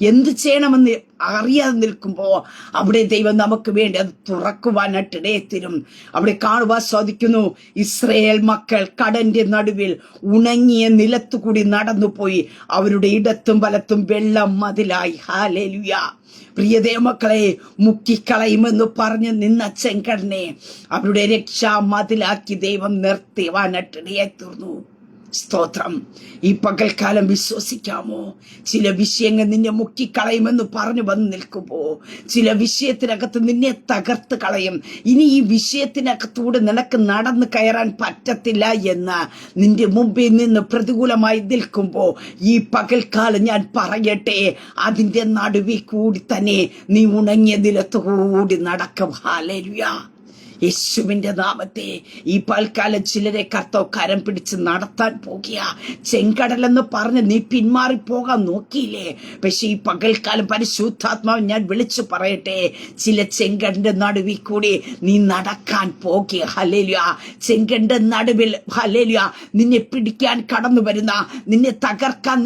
എന്ത് ചെയ്യണമെന്ന് അറിയാതെ നിൽക്കുമ്പോ അവിടെ ദൈവം നമുക്ക് വേണ്ടി അത് തുറക്കുവാനായിട്ട് ഇടയത്തിരും. അവിടെ കാണുവാൻ സാധിക്കുന്നു, ഇസ്രായേൽ മക്കൾ കടലിന്റെ നടുവിൽ ഉണങ്ങിയ നിലത്തുകൂടി നടന്നുപോയി. അവരുടെ ഇടത്തും വലത്തും വെള്ളം മതിലായി. ഹല്ലേലൂയ. പ്രിയതേ മക്കളെ, മുക്കിക്കളയുമെന്ന് പറഞ്ഞ് നിന്ന ചെങ്കടലിനെ അവരുടെ രക്ഷാ മതിലാക്കി ദൈവം നിർത്തിവാനായിട്ട് ഇടയായിത്തീർന്നു. സ്തോത്രം. ഈ പകൽക്കാലം വിശ്വസിക്കാമോ? ചില വിഷയങ്ങൾ നിന്നെ മുക്കിക്കളയുമെന്ന് പറഞ്ഞു വന്ന് നിൽക്കുമ്പോ ചില വിഷയത്തിനകത്ത് നിന്നെ തകർത്ത് കളയും. ഇനി ഈ വിഷയത്തിനകത്തൂടെ നിനക്ക് നടന്നു കയറാൻ പറ്റത്തില്ല എന്ന് നിന്റെ മുമ്പിൽ നിന്ന് പ്രതികൂലമായി നിൽക്കുമ്പോ ഈ പകൽക്കാലം ഞാൻ പറയട്ടെ, അതിന്റെ നടുവിൽ കൂടി തന്നെ നീ ഉണങ്ങിയ നിലത്തുകൂടി നടക്കും. ഹല്ലേലൂയ. യേശുവിന്റെ നാമത്തെ ഈ പൽക്കാലം ചിലരെ കർത്താവ് കരം പിടിച്ച് നടത്താൻ പോകുക. ചെങ്കടലെന്ന് പറഞ്ഞ് നീ പിന്മാറിപ്പോകാൻ നോക്കിയില്ലേ? പക്ഷെ ഈ പകൽക്കാലം പരിശുദ്ധാത്മാവ് ഞാൻ വിളിച്ചു പറയട്ടെ, ചില ചെങ്കടന്റെ നടുവിൽ കൂടി നീ നടക്കാൻ പോകുക. ഹല്ലേലൂയ. ചെങ്കടന്റെ നടുവിൽ, ഹല്ലേലൂയ, നിന്നെ പിടിക്കാൻ കടന്നു വരുന്ന, നിന്നെ തകർക്കാൻ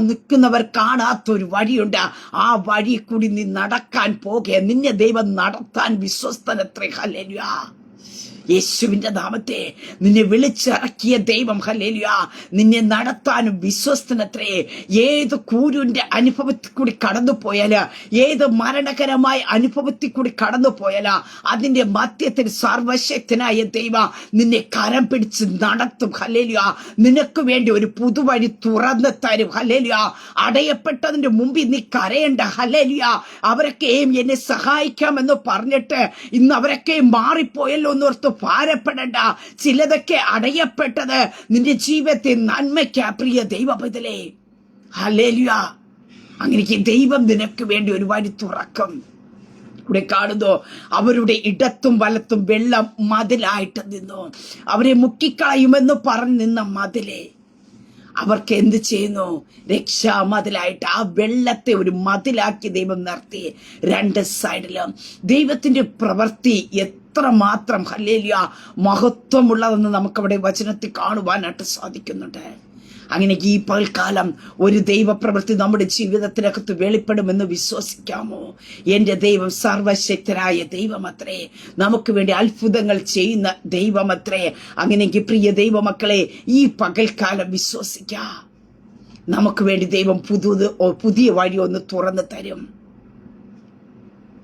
നിൽക്കുന്നവർ കാണാത്തൊരു വഴിയുണ്ട്. ആ വഴി കൂടി നീ നടക്കാൻ പോകുക. നിന്നെ ദൈവം നടത്താൻ വിശ്വസ്തനത്രേ. ഹല്ലേലൂയ. യേശുവിന്റെ നാമത്തെ നിന്നെ വിളിച്ചിറക്കിയ ദൈവം, ഹല്ലേലൂയ, നിന്നെ നടത്താനും വിശ്വസ്തനത്രേ. ഏത് കൂരിന്റെ അനുഭവത്തിൽ കൂടി കടന്നു പോയാല്, ഏത് മരണകരമായ അനുഭവത്തിൽ കൂടി കടന്നു പോയാല്, അതിന്റെ മധ്യത്തിൽ സർവശക്തനായ ദൈവം നിന്നെ കരം പിടിച്ച് നടത്തും. ഹല്ലേലൂയ. നിനക്ക് വേണ്ടി ഒരു പുതുവഴി തുറന്നു തരും. ഹല്ലേലൂയ. അടയപ്പെട്ടതിന്റെ മുമ്പിൽ നീ കരയണ്ട. ഹല്ലേലൂയ. അവരൊക്കെയും എന്നെ സഹായിക്കാമെന്ന് പറഞ്ഞിട്ട് ഇന്ന് അവരൊക്കെയും മാറിപ്പോയല്ലോ എന്നോർത്ത് ഭാരപ്പെടണ്ട. ചിലതൊക്കെ അടയപ്പെട്ടത് നിന്റെ ജീവിതത്തിൽ നന്മയ്ക്കാ പ്രിയ ദൈവ പൈതലേ. ഹല്ലേലൂയ. അങ്ങനെ ദൈവം നിനക്ക് വേണ്ടി ഒരു വഴി തുറക്കും. ഇവിടെ കാണുന്നു, അവരുടെ ഇടത്തും വലത്തും വെള്ളം മതിലായിട്ട് നിന്നു. അവരെ മുക്കിക്കളയുമെന്ന് പറഞ്ഞു നിന്ന മതിലെ അവർക്ക് എന്ത് ചെയ്യുന്നു? രക്ഷാ മതിലായിട്ട് ആ വെള്ളത്തെ ഒരു മതിലാക്കി ദൈവം നിർത്തി. രണ്ട് സൈഡിലും ദൈവത്തിന്റെ പ്രവൃത്തി എത്രമാത്രം, ഹല്ലേലൂയ, മഹത്വമുള്ളതെന്ന് നമുക്കവിടെ വചനത്തിൽ കാണുവാനായിട്ട് സാധിക്കുന്നുണ്ട്. അങ്ങനെ ഈ പകൽക്കാലം ഒരു ദൈവപ്രവൃത്തി നമ്മുടെ ജീവിതത്തിനകത്ത് വെളിപ്പെടുമെന്ന് വിശ്വസിക്കാമോ? എൻ്റെ ദൈവം സർവശക്തനായ ദൈവമത്രേ, നമുക്ക് വേണ്ടി അത്ഭുതങ്ങൾ ചെയ്യുന്ന ദൈവമത്രേ. അങ്ങനെയെങ്കിൽ പ്രിയ ദൈവമക്കളെ, ഈ പകൽക്കാലം വിശ്വസിക്കാം. നമുക്ക് വേണ്ടി ദൈവം പുതിയ വഴി ഒന്ന് തുറന്നു തരും.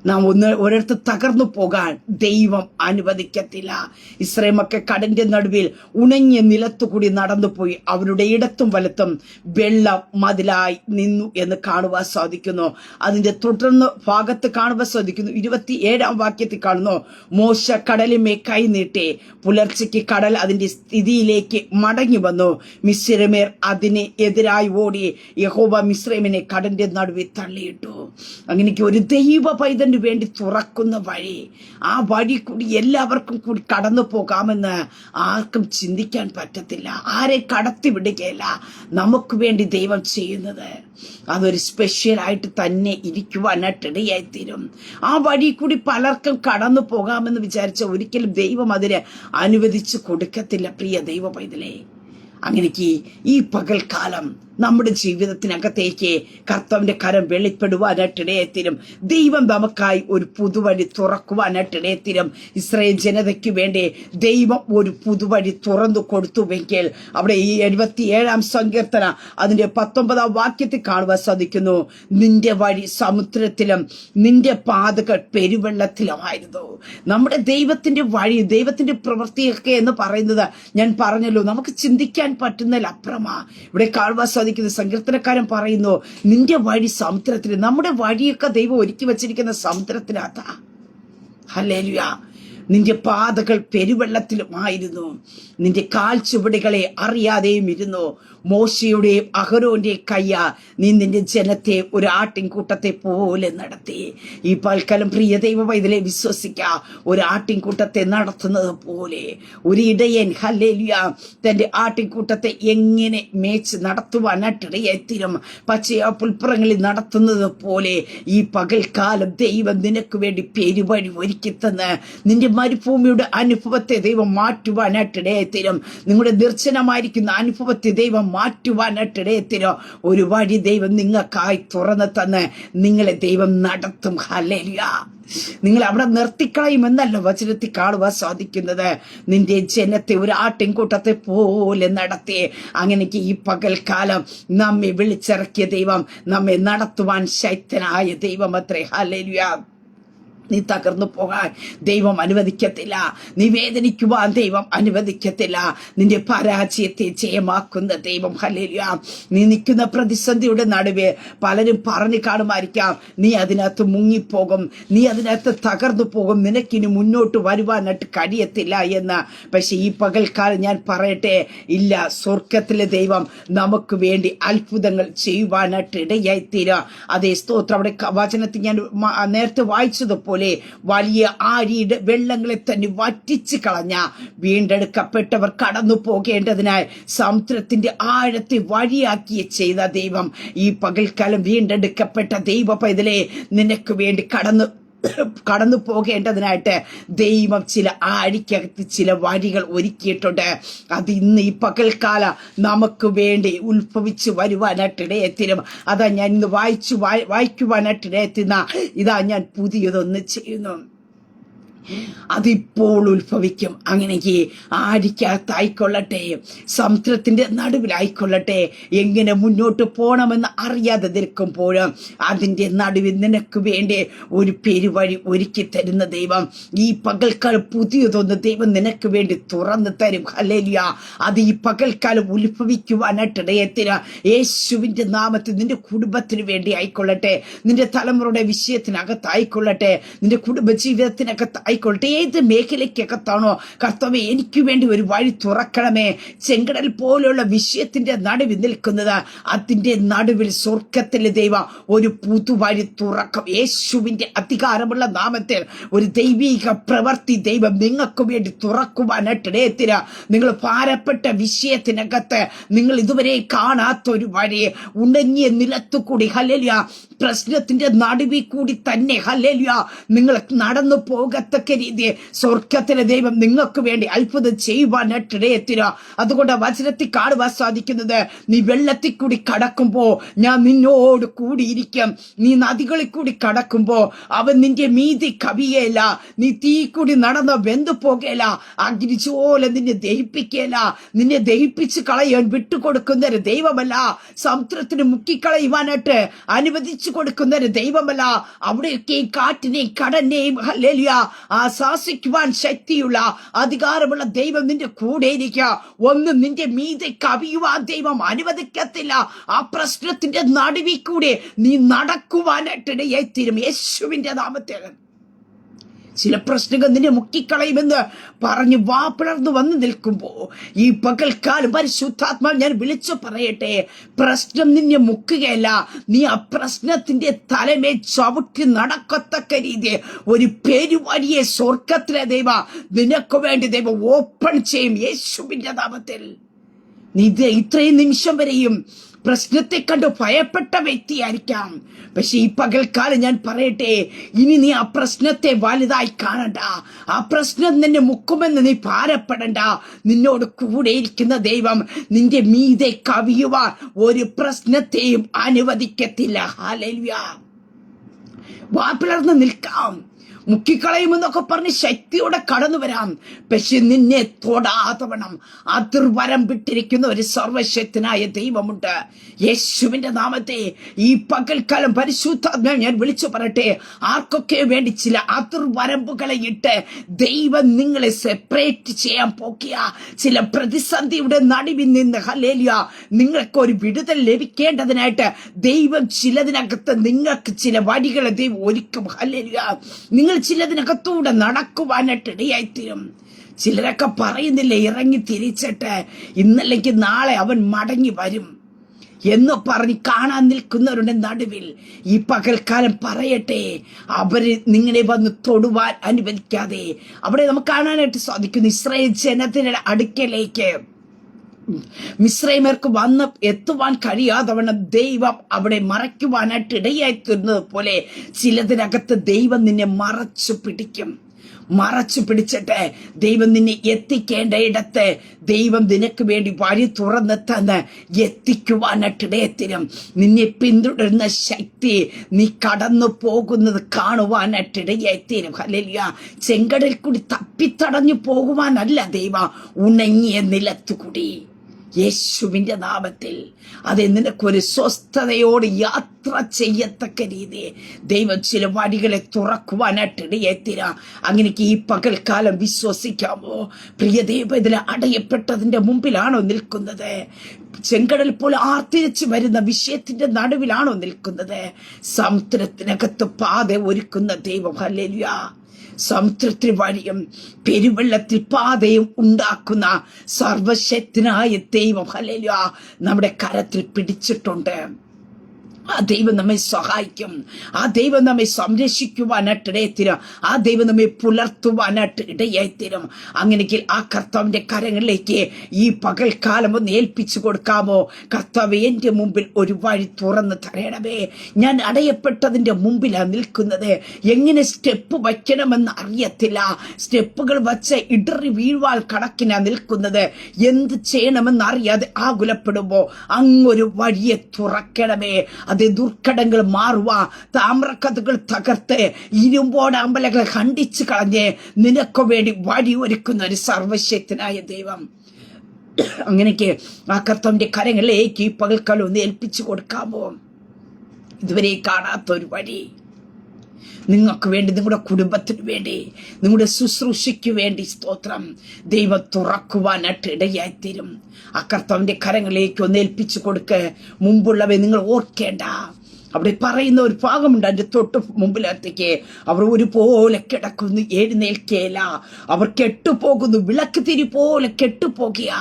നാം ഒരിടത്ത് തകർന്നു പോകാൻ ദൈവം അനുവദിക്കത്തില്ല. ഇസ്രായേൽ മക്കൾ കടലിന്റെ നടുവിൽ ഉണങ്ങിയ നിലത്തുകൂടി നടന്നുപോയി. അവരുടെ ഇടത്തും വലത്തും വെള്ളം മതിലായി നിന്നു എന്ന് കാണുവാൻ സാധിക്കുന്നു. അതിന്റെ തുടർന്ന് ഭാഗത്ത് കാണുവാൻ സാധിക്കുന്നു. 27-ാം വാക്യത്തിൽ കാണുന്നു, മോശ കടലിന്മേൽ കൈ നീട്ടി. പുലർച്ചയ്ക്ക് കടൽ അതിന്റെ സ്ഥിതിയിലേക്ക് മടങ്ങി വന്നു. മിസ്രയീമ്യർ അതിന് എതിരായി ഓടി. യഹോവ മിസ്രയീമിനെ കടലിന്റെ നടുവിൽ തള്ളിയിട്ടു. അങ്ങനെ ഒരു ദൈവ പൈതൽ വേണ്ടി തുറക്കുന്ന വഴി, ആ വഴി കൂടി എല്ലാവർക്കും കൂടി കടന്നു പോകാമെന്ന് ആർക്കും ചിന്തിക്കാൻ പറ്റത്തില്ല. ആരെ കടത്തിവിടുകയില്ല. നമുക്ക് വേണ്ടി ദൈവം ചെയ്യുന്നത് അതൊരു സ്പെഷ്യലായിട്ട് തന്നെ ഇരിക്കുവാനായിട്ടിടയായിത്തീരും. ആ വഴി കൂടി പലർക്കും കടന്നു പോകാമെന്ന് വിചാരിച്ച ഒരിക്കലും ദൈവം അതിന് അനുവദിച്ചു കൊടുക്കത്തില്ല. പ്രിയ ദൈവ പൈതലേ, അങ്ങനെക്ക് ഈ പകൽക്കാലം നമ്മുടെ ജീവിതത്തിനകത്തേക്ക് കർത്താവിന്റെ കരം വെളിപ്പെടുവാനായിട്ടിടയത്തിനും ദൈവം നമുക്കായി ഒരു പുതുവഴി തുറക്കുവാനായിട്ടിടയത്തിനും ഇസ്രായേൽ ജനതയ്ക്ക് വേണ്ടി ദൈവം ഒരു പുതുവഴി തുറന്നു കൊടുത്തുവെങ്കിൽ അവിടെ ഈ 77-ാം സങ്കീർത്തന അതിന്റെ 19-ാം വാക്യത്തിൽ കാണുവാൻ സാധിക്കുന്നു, നിന്റെ വഴി സമുദ്രത്തിലും നിന്റെ പാതകൾ പെരുവെള്ളത്തിലുമായിരുന്നു. നമ്മുടെ ദൈവത്തിന്റെ വഴി, ദൈവത്തിന്റെ പ്രവൃത്തിയൊക്കെ എന്ന് പറയുന്നത് ഞാൻ പറഞ്ഞല്ലോ, നമുക്ക് ചിന്തിക്കാൻ പറ്റുന്നതിലപ്പുറമാ. ഇവിടെ കാണുവാൻ സാധിക്കുന്നത് സങ്കീർത്തനക്കാരൻ പറയുന്നു, നിന്റെ വഴി സമുദ്രത്തിൽ. നമ്മുടെ വഴിയൊക്കെ ദൈവം ഒരുക്കി വെച്ചിരിക്കുന്ന സമുദ്രത്തിനകത്താ. ഹല്ലേലൂയ. നിന്റെ പാതകൾ പെരുവെള്ളത്തിലുമായിരുന്നു. നിന്റെ കാൽച്ചുവടുകളെ അറിയാതെയും ഇരുന്നു. മോശയുടെയും അഹരോന്റെയും കയ്യ നീ നിന്റെ ജനത്തെ ഒരു ആട്ടിൻകൂട്ടത്തെ പോലെ നടത്തി. ഈ പൽക്കാലം പ്രിയ ദൈവ പൈതലെ വിശ്വസിക്ക, ഒരു ആട്ടിൻകൂട്ടത്തെ നടത്തുന്നത് പോലെ ഒരു ഇടയൻ ഹല്ലേലൂയ തന്റെ ആട്ടിൻകൂട്ടത്തെ എങ്ങനെ മേച്ച് നടത്തുവാനായിട്ടിടയത്തിനും പച്ചയ പുൽപ്പുറങ്ങളിൽ നടത്തുന്നത് പോലെ ഈ പകൽക്കാലം ദൈവം നിനക്ക് വേണ്ടി പെരുവഴി ഒരുക്കിത്തന്ന് നിന്റെ മരുഭൂമിയുടെ അനുഭവത്തെ ദൈവം മാറ്റുവാനായിട്ടിടയത്തിനും നിങ്ങളുടെ നിർജ്ജനമായിരിക്കുന്ന അനുഭവത്തെ ദൈവം മാറ്റുവാനായിട്ടിടയത്തിനും ഒരു വഴി ദൈവം നിങ്ങൾക്കായി തുറന്നു തന്ന് നിങ്ങളെ ദൈവം നടത്തും. ഹല്ലേലൂയ. നിങ്ങൾ അവിടെ നിർത്തിക്കളയുമെന്നല്ല വചനത്തിൽ കാണുവാൻ സാധിക്കുന്നത്. നിന്റെ ജനത്തെ ഒരു ആട്ടിൻകൂട്ടത്തെ പോലെ നടത്തി. അങ്ങനെക്ക് ഈ പകൽക്കാലം നമ്മെ വിളിച്ചിറക്കിയ ദൈവം നമ്മെ നടത്തുവാൻ ശക്തനായ ദൈവം അത്രേ. ഹല്ലേലൂയ. നീ തകർന്നു പോകാൻ ദൈവം അനുവദിക്കത്തില്ല. നീ വേദനിക്കുവാൻ ദൈവം അനുവദിക്കത്തില്ല. നിന്റെ പരാജയത്തെ ജയമാക്കുന്ന ദൈവം. ഹല്ലേലൂയ. നീ നിൽക്കുന്ന പ്രതിസന്ധിയുടെ നടുവേ പലരും പറഞ്ഞു കാണുമായിരിക്കാം, നീ അതിനകത്ത് മുങ്ങിപ്പോകും, നീ അതിനകത്ത് തകർന്നു പോകും, നിനക്കിനി മുന്നോട്ട് വരുവാനായിട്ട് കഴിയത്തില്ല എന്ന്. പക്ഷെ ഈ പകൽക്കാലം ഞാൻ പറയട്ടെ, ഇല്ല, സ്വർഗത്തിലെ ദൈവം നമുക്ക് വേണ്ടി അത്ഭുതങ്ങൾ ചെയ്യുവാനായിട്ട് ഇടയായിത്തീരാം. അതേ സ്തോത്രം. അവിടെ വചനത്തിൽ ഞാൻ നേരത്തെ വായിച്ചതുപോലെ വലിയ ആഴിയുടെ വെള്ളങ്ങളെ തന്നെ വറ്റിച്ചു കളഞ്ഞ വീണ്ടെടുക്കപ്പെട്ടവർ കടന്നു പോകേണ്ടതിനായി സമുദ്രത്തിന്റെ ആഴത്തെ വഴിയാക്കി ചെയ്ത ദൈവം ഈ പകൽക്കാലം വീണ്ടെടുക്കപ്പെട്ട ദൈവ പൈതലേ നിനക്ക് വേണ്ടി കടന്നു പോകേണ്ടതിനായിട്ട് ദൈവം ചില ആഴിക്കകത്ത് ചില വഴികൾ ഒരുക്കിയിട്ടുണ്ട്. അത് ഇന്ന് ഈ പകൽക്കാല നമുക്ക് വേണ്ടി ഉത്ഭവിച്ചു വരുവാനായിട്ടിടയത്തിനും അതാ ഞാൻ ഇന്ന് വായിക്കുവാനായിട്ടിടയത്തുന്ന ഇതാ ഞാൻ പുതിയതൊന്ന് ചെയ്യുന്നു. അതിപ്പോൾ ഉത്ഭവിക്കും. അങ്ങനെക്ക് ആഴിക്കകത്തായിക്കൊള്ളട്ടെ, സമുദ്രത്തിന്റെ നടുവിലായിക്കൊള്ളട്ടെ, എങ്ങനെ മുന്നോട്ട് പോകണമെന്ന് അറിയാതെ നിൽക്കുമ്പോഴും അതിന്റെ നടുവിൽ നിനക്ക് വേണ്ടി ഒരു പെരുവഴി ഒരുക്കി തരുന്ന ദൈവം ഈ പകൽക്കാലം പുതിയതൊന്ന് ദൈവം നിനക്ക് വേണ്ടി തുറന്നു തരും. ഹല്ലേലൂയ. അത് ഈ പകൽക്കാലം ഉത്ഭവിക്കുവാനായിട്ടിടയത്തിന് യേശുവിന്റെ നാമത്തിൽ നിന്റെ കുടുംബത്തിന് വേണ്ടി ആയിക്കൊള്ളട്ടെ, നിന്റെ തലമുറയുടെ വിഷയത്തിനകത്തായിക്കൊള്ളട്ടെ, നിന്റെ കുടുംബജീവിതത്തിനകത്ത് ആയിക്കൊള്ളട്ടെ, ഏത് മേഖലയ്ക്കകത്താണോ കർത്താവേ എനിക്ക് വേണ്ടി ഒരു വഴി തുറക്കണമേ, ചെങ്കടൽ പോലുള്ള വിഷയത്തിന്റെ നടുവിൽ നിൽക്കുന്നത് അതിന്റെ നടുവിൽ സ്വർഗത്തിലെ ദൈവം ഒരു പുതുവഴി തുറക്കും. യേശുവിന്റെ അധികാരമുള്ള നാമത്തിൽ ഒരു ദൈവിക പ്രവൃത്തി ദൈവം നിങ്ങൾക്ക് വേണ്ടി തുറക്കുവാനായിട്ടിടയത്തിന് നിങ്ങൾ ഭാരപ്പെട്ട വിഷയത്തിനകത്ത് നിങ്ങൾ ഇതുവരെ കാണാത്തൊരു വഴി ഉണങ്ങിയ നിലത്തുകൂടി ഹല്ലേലൂയ പ്രശ്നത്തിന്റെ നടുവിൽ കൂടി തന്നെ ഹല്ലേലൂയ നിങ്ങൾ നടന്നു പോകത്തക്ക രീതിയിൽ സ്വർഗത്തിലെ ദൈവം നിങ്ങൾക്ക് വേണ്ടി അത്ഭുതം ചെയ്യുവാനായിട്ട് ഇടയെത്തിര. അതുകൊണ്ട് വചനത്തിൽ കാണുവാൻ സാധിക്കുന്നത്, നീ വെള്ളത്തിൽ കൂടി കടക്കുമ്പോ ഞാൻ നിന്നോട് കൂടിയിരിക്കും. നീ നദികളിൽ കൂടി കടക്കുമ്പോ അവൻ നിന്റെ മീതി കവിയേല. നീ തീ കൂടി നടന്ന വെന്തു പോകേല. അഗ്നിച്ചോലെ നിന്നെ ദഹിപ്പിക്കേല. നിന്നെ ദഹിപ്പിച്ച് കളയാൻ വിട്ടുകൊടുക്കുന്ന ഒരു ദൈവമല്ല. സമുദ്രത്തിന് മുക്കിക്കളയുവാനായിട്ട് അനുവദിച്ചു കൊടുക്കുന്ന ഒരു ദൈവമല്ല. അവിടെയൊക്കെ കാറ്റിനെയും കടലിനെയും ഹല്ലേലൂയ ശാസിക്കുവാൻ ശക്തിയുള്ള അധികാരമുള്ള ദൈവം നിന്റെ കൂടെ ഇരിക്കുക. ഒന്നും നിന്റെ മീതെ കവിയുവാൻ ദൈവം അനുവദിക്കത്തില്ല. ആ പ്രശ്നത്തിന്റെ നടുവിൽ കൂടെ നീ നടക്കുവാനായിട്ട് ഇടയായിത്തീരും യേശുവിന്റെ നാമത്തിൽ. ചില പ്രശ്നങ്ങൾ നിന്നെ മുക്കിക്കളയുമെന്ന് പറഞ്ഞ് വാപ്പിളർന്നു വന്നു നിൽക്കുമ്പോ ഈ പകൽക്കാലം പരിശുദ്ധാത്മാവ് ഞാൻ വിളിച്ചു പറയട്ടെ, പ്രശ്നം നിന്നെ മുക്കുകയല്ല, നീ ആ പ്രശ്നത്തിന്റെ തലമേ ചവിട്ടി നടക്കത്തക്ക രീതിയിൽ ഒരു പെരുവഴിയെ സ്വർഗത്തിലെ ദൈവം നിനക്ക് വേണ്ടി ദൈവം ഓപ്പൺ ചെയ്യും യേശുവിന്റെ നാമത്തിൽ. നീ ഇത്രയും നിമിഷം വരെയും പ്രശ്നത്തെ കണ്ട് ഭയപ്പെട്ട വ്യക്തിയായിരിക്കാം. പക്ഷെ ഈ പകൽക്കാലം ഞാൻ പറയട്ടെ, ഇനി നീ ആ പ്രശ്നത്തെ വലുതായി കാണണ്ട. ആ പ്രശ്നം നിന്നെ മുക്കുമെന്ന് നീ ഭാരപ്പെടണ്ട. നിന്നോട് കൂടെ ഇരിക്കുന്ന ദൈവം നിന്റെ മീതെ കവിയുവാൻ ഒരു പ്രശ്നത്തെയും അനുവദിക്കത്തില്ല. ഹല്ലേലൂയ. വാപ്പിളർന്ന് നിൽക്കാം, മുക്കിക്കളയുമെന്നൊക്കെ പറഞ്ഞ് ശക്തിയോടെ കടന്നു വരാം. പക്ഷെ നിന്നെ തൊടാതവണ്ണം അതിർവരം വിട്ടിരിക്കുന്ന ഒരു സർവശക്തനായ ദൈവമുണ്ട്. യേശുവിന്റെ നാമത്തെ ഈ പകൽക്കാലം പരിശുദ്ധാത്മാവ് ഞാൻ വിളിച്ചു പറയട്ടെ, ആർക്കൊക്കെ വേണ്ടി ചില അതിർവരമ്പുകളെ ഇട്ട് ദൈവം നിങ്ങളെ സെപ്പറേറ്റ് ചെയ്യാൻ പോക്കിയ ചില പ്രതിസന്ധിയുടെ നടുവിൽ നിന്ന് ഹല്ലേലൂയ നിങ്ങൾക്ക് ഒരു വിടുതൽ ലഭിക്കേണ്ടതിനായിട്ട് ദൈവം ചിലതിനകത്ത് നിങ്ങൾക്ക് ചില വഴികളെ ദൈവം ഒരുക്കും. ഹല്ലേലൂയ. നിങ്ങൾ ചിലതിനകത്തൂടെ നടക്കുവാനായിട്ട് ഇടയായിത്തീരും. ചിലരൊക്കെ പറയുന്നില്ല, ഇറങ്ങി തിരിച്ചിട്ട് ഇന്നല്ലെങ്കിൽ നാളെ അവൻ മടങ്ങി വരും എന്ന് പറഞ്ഞ് കാണാൻ നിൽക്കുന്നവരുടെ നടുവിൽ ഈ പകൽക്കാലം പറയട്ടെ, അവര് നിങ്ങളെ വന്ന് തൊടുവാൻ അനുവദിക്കാതെ. അവിടെ നമുക്ക് കാണാനായിട്ട് സാധിക്കുന്നു, ഇസ്രായേൽ ജനത്തിന്റെ അടുക്കലേക്ക് മിസ്രൈമ്യർക്ക് വന്ന് എത്തുവാൻ കഴിയാതവണ്ണം ദൈവം അവിടെ മറയ്ക്കുവാനായിട്ട് ഇടയായിത്തീരുന്നത് പോലെ ചിലതിനകത്ത് ദൈവം നിന്നെ മറച്ചു പിടിച്ചിട്ട് ദൈവം നിന്നെ എത്തിക്കേണ്ട ഇടത്ത് ദൈവം നിനക്ക് വേണ്ടി വഴി തുറന്ന് തന്ന് എത്തിക്കുവാനായിട്ട് ഇടയത്തിനും. നിന്നെ പിന്തുടരുന്ന ശക്തി നീ കടന്നു പോകുന്നത് കാണുവാനായിട്ട് ഇടയായിത്തീരും. ഹല്ലേലൂയ. ചെങ്കടൽ കൂടി തപ്പിത്തടഞ്ഞു പോകുവാനല്ല ദൈവം, ഉണങ്ങിയ നിലത്തുകൂടി യേശുവിന്റെ നാമത്തിൽ അത് നിനക്കൊരു സ്വസ്ഥതയോട് യാത്ര ചെയ്യത്തക്ക രീതി ദൈവം ചില വഴികളെ തുറക്കുവാനായിട്ട് ഇടയെത്തിര. അങ്ങനെക്ക് ഈ പകൽക്കാലം വിശ്വസിക്കാമോ? പ്രിയ ദൈവം ഇതിൽ അടയപ്പെട്ടതിന്റെ മുമ്പിലാണോ നിൽക്കുന്നത്? ചെങ്കടൽ പോലെ ആർത്തിരിച്ച് വരുന്ന വിഷയത്തിന്റെ നടുവിലാണോ നിൽക്കുന്നത്? സമുദ്രത്തിനകത്ത് പാത ഒരുക്കുന്ന ദൈവം. ഹല്ലേലൂയ. സമുദ്രത്തിൽ വഴിയും പെരുവെള്ളത്തിൽ പാതയും ഉണ്ടാക്കുന്ന സർവശക്തനായ ദൈവം ഹല്ലേലൂയ നമ്മുടെ കരത്തിൽ പിടിച്ചിട്ടുണ്ട്. ആ ദൈവം നമ്മെ സഹായിക്കും. ആ ദൈവം നമ്മെ സംരക്ഷിക്കുവാനായിട്ട് ഇടയത്തരും. ആ ദൈവം നമ്മെ പുലർത്തുവാനായിട്ട് ഇടയായിത്തരും. അങ്ങനെയെങ്കിൽ ആ കർത്താവിന്റെ കരങ്ങളിലേക്ക് ഈ പകൽക്കാലം ഒന്ന് ഏൽപ്പിച്ചു കൊടുക്കാമോ? കർത്താവ്, എന്റെ മുമ്പിൽ ഒരു വഴി തുറന്ന് തരണമേ. ഞാൻ അടയപ്പെട്ടതിന്റെ മുമ്പിലാണ് നിൽക്കുന്നത്. എങ്ങനെ സ്റ്റെപ്പ് വയ്ക്കണമെന്ന് അറിയത്തില്ല. സ്റ്റെപ്പുകൾ വച്ച് ഇടറി വീഴ്വാൽ കണക്കിനാ നിൽക്കുന്നത്. എന്ത് ചെയ്യണമെന്ന് അറിയാതെ ആകുലപ്പെടുമ്പോ അങ്ങൊരു വഴിയെ തുറക്കണമേ. അതേ ദുർഘടങ്ങൾ മാറുക, താമ്രക്കഥകൾ തകർത്ത് ഇരുമ്പോടമ്പലകൾ ഖണ്ഡിച്ചു കളഞ്ഞ് നിനക്ക് വേണ്ടി വഴി ഒരുക്കുന്ന ഒരു സർവശക്തനായ ദൈവം. അങ്ങനെയൊക്കെ ആ കർത്താവിന്റെ കരങ്ങളിലേക്ക് ഈ പകൽക്കാലം ഒന്ന് ഏൽപ്പിച്ചു കൊടുക്കാമോ? ഇതുവരെ കാണാത്തൊരു വഴി നിങ്ങൾക്ക് വേണ്ടി, നിങ്ങളുടെ കുടുംബത്തിന് വേണ്ടി, നിങ്ങളുടെ ശുശ്രൂഷയ്ക്ക് വേണ്ടി സ്തോത്രം ദൈവം തുറക്കുവാനായിട്ട് ഇടയായിത്തീരും. ആ കർത്താവിന്റെ കരങ്ങളിലേക്ക് ഒന്ന് ഏൽപ്പിച്ചു കൊടുക്ക്. മുമ്പുള്ളവയെ നിങ്ങൾ ഓർക്കേണ്ട. അവിടെ പറയുന്ന ഒരു ഭാഗമുണ്ട്, അതിന്റെ തൊട്ട് മുമ്പിലത്തേക്ക് അവർ ഒരുപോലെ കിടക്കുന്നു, എഴുന്നേൽക്കേല. അവർ കെട്ടുപോകുന്നു, വിളക്ക് തിരി പോലെ കെട്ടുപോകിയ.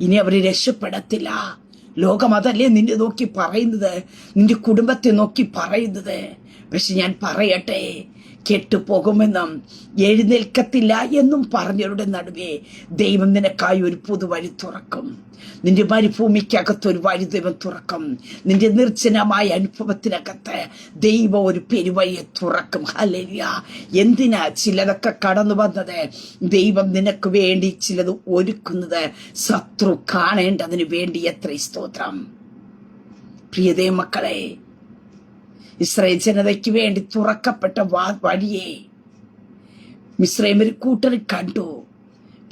ഇനി അവർ രക്ഷപ്പെടത്തില്ല. ലോകം അതല്ലേ നിന്നെ നോക്കി പറയുന്നത്, നിന്റെ കുടുംബത്തെ നോക്കി പറയുന്നത്. പക്ഷെ ഞാൻ പറയട്ടെ, കെട്ടുപോകുമെന്നും എഴുന്നേൽക്കത്തില്ല എന്നും പറഞ്ഞവരുടെ നടുവേ ദൈവം നിനക്കായി ഒരു പുതുവഴി തുറക്കും. നിന്റെ മരുഭൂമിക്കകത്ത് ഒരു വഴി ദൈവം തുറക്കും. നിന്റെ നിർജ്ജനമായ അനുഭവത്തിനകത്ത് ദൈവം ഒരു പെരുവഴിയെ തുറക്കും. ഹല്ലേലൂയ. എന്തിനാ ചിലതൊക്കെ കടന്നു വന്നത്? ദൈവം നിനക്ക് വേണ്ടി ചിലത് ഒരുക്കുന്നത് ശത്രു കാണേണ്ടതിന് വേണ്ടി. എത്ര സ്തോത്രം. പ്രിയതേ മക്കളെ, ഇസ്രായേൽ ജനതയ്ക്ക് വേണ്ടി തുറക്കപ്പെട്ട വഴിയെ മിസ്രൈമിൽ കൂട്ടർ കണ്ടു.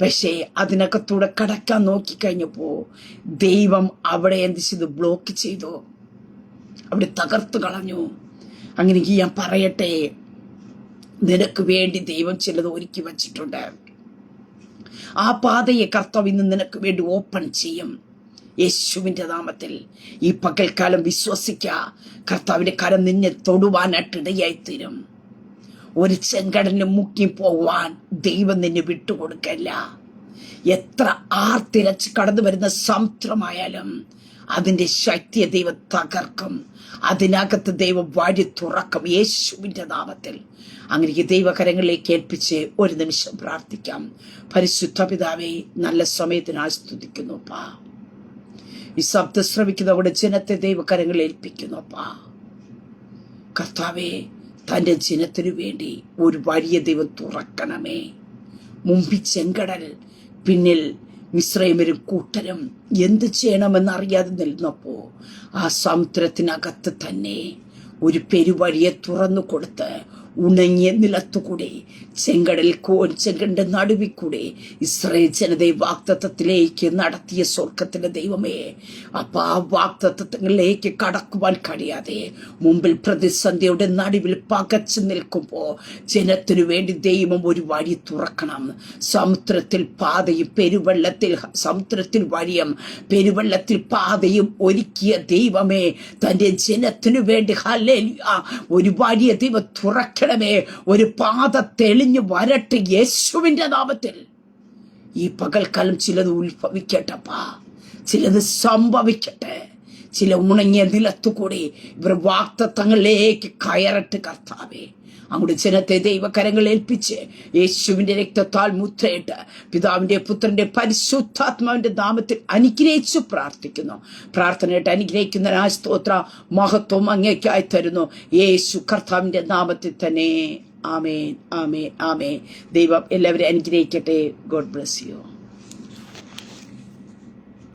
പക്ഷേ അതിനകത്തൂടെ കടക്കാൻ നോക്കിക്കഴിഞ്ഞപ്പോ ദൈവം അവിടെ എന്ത് ചെയ്തു? ബ്ലോക്ക് ചെയ്തു, അവിടെ തകർത്തു കളഞ്ഞു. അങ്ങനെയെങ്കിൽ ഞാൻ പറയട്ടെ, നിനക്ക് വേണ്ടി ദൈവം ചിലത് ഒരുക്കി വച്ചിട്ടുണ്ട്. ആ പാതയെ കർത്താവ് ഇന്ന് നിനക്ക് വേണ്ടി ഓപ്പൺ ചെയ്യും. യേശുവിന്റെ നാമത്തിൽ ഈ പകൽക്കാലം വിശ്വസിക്ക. കർത്താവിന്റെ കരം നിന്നെ തൊടുവാനായിട്ടിടയായിത്തീരും. ഒരു ചെങ്കടലിന് മുക്കിപ്പോവാൻ ദൈവം നിന്നെ വിട്ടുകൊടുക്കല്ല. എത്ര ആർത്തിരച്ച് കടന്നു വരുന്ന സമുദ്രമായാലും അതിന്റെ ശക്തിയെ ദൈവം തകർക്കും. അതിനകത്ത് ദൈവം വഴി തുറക്കും യേശുവിന്റെ നാമത്തിൽ. അങ്ങനെ ദൈവകരങ്ങളിലേക്ക് ഏൽപ്പിച്ച് ഒരു നിമിഷം പ്രാർത്ഥിക്കാം. പരിശുദ്ധ പിതാവേ, നല്ല സമയത്തിനായി സ്തുതിക്കുന്നു അപ്പാ. ഈ ശബ്ദം ശ്രവിക്കുന്നവരുടെ ജനത്തെ ദൈവകരങ്ങളിൽ ഏൽപ്പിക്കുന്നു അപ്പാ. കർത്താവേ, തന്റെ ജനത്തിനു വേണ്ടി ഒരു വലിയ ദൈവം തുറക്കണമേ. മുമ്പിൽ ചെങ്കടൽ, പിന്നിൽ മിസ്രൈമരും കൂട്ടരും എന്ത് ചെയ്യണമെന്നറിയാതെ നിന്നപ്പോ ആ സമുദ്രത്തിനകത്ത് തന്നെ ഒരു പെരുവഴിയെ തുറന്നു കൊടുത്ത് ഉണങ്ങിയ നിലത്തുകൂടെ ചെങ്കടലിന്റെ നടുവിക്കൂടെ ഇസ്രായേൽ ജനതയെ വാഗ്ദത്തത്തിലേക്ക് നടത്തിയ സ്വർഗത്തിന്റെ ദൈവമേ, അപ്പൊ ആ വാഗ്ദത്തങ്ങളിലേക്ക് കടക്കുവാൻ കഴിയാതെ മുമ്പിൽ പ്രതിസന്ധിയുടെ നടുവിൽ പകച്ചു നിൽക്കുമ്പോ ജനത്തിനു വേണ്ടി ദൈവം ഒരു വഴി തുറക്കണം. സമുദ്രത്തിൽ പാതയും പെരുവെള്ളത്തിൽ സമുദ്രത്തിൽ വഴിയും പെരുവെള്ളത്തിൽ പാതയും ഒരുക്കിയ ദൈവമേ, തന്റെ ജനത്തിനു വേണ്ടി ഹല്ലേലൂയ ഒരു വഴിയെ ദൈവം തുറക്കണമേ. ഒരു പാത തെളിഞ്ഞു വരട്ടെ യേശുവിന്റെ നാമത്തിൽ. ഈ പകൽക്കാലം ചിലത് ഉത്ഭവിക്കട്ടപ്പാ, ചിലത് സംഭവിക്കട്ടെ. ചില ഉണങ്ങിയ നിലത്തുകൂടി ഇവർ വാഗ്ദത്തങ്ങളിലേക്ക് കയറട്ടെ കർത്താവേ. അങ്ങോട്ട് ജനത്തെ ദൈവകരങ്ങൾ ഏൽപ്പിച്ച് യേശുവിന്റെ രക്തത്താൽ മുദ്രയിട്ട് പിതാവിന്റെ പുത്രന്റെ പരിശുദ്ധാത്മാവിന്റെ നാമത്തിൽ അനുഗ്രഹിച്ചു പ്രാർത്ഥിക്കുന്നു. പ്രാർത്ഥനയായിട്ട് അനുഗ്രഹിക്കുന്ന സ്തോത്ര മഹത്വം അങ്ങേക്കായി തരുന്നു യേശു കർത്താവിന്റെ നാമത്തിൽ തന്നെ. ആമേൻ, ആമേൻ, ആമേൻ. ദൈവം എല്ലാവരെയും അനുഗ്രഹിക്കട്ടെ. God bless you.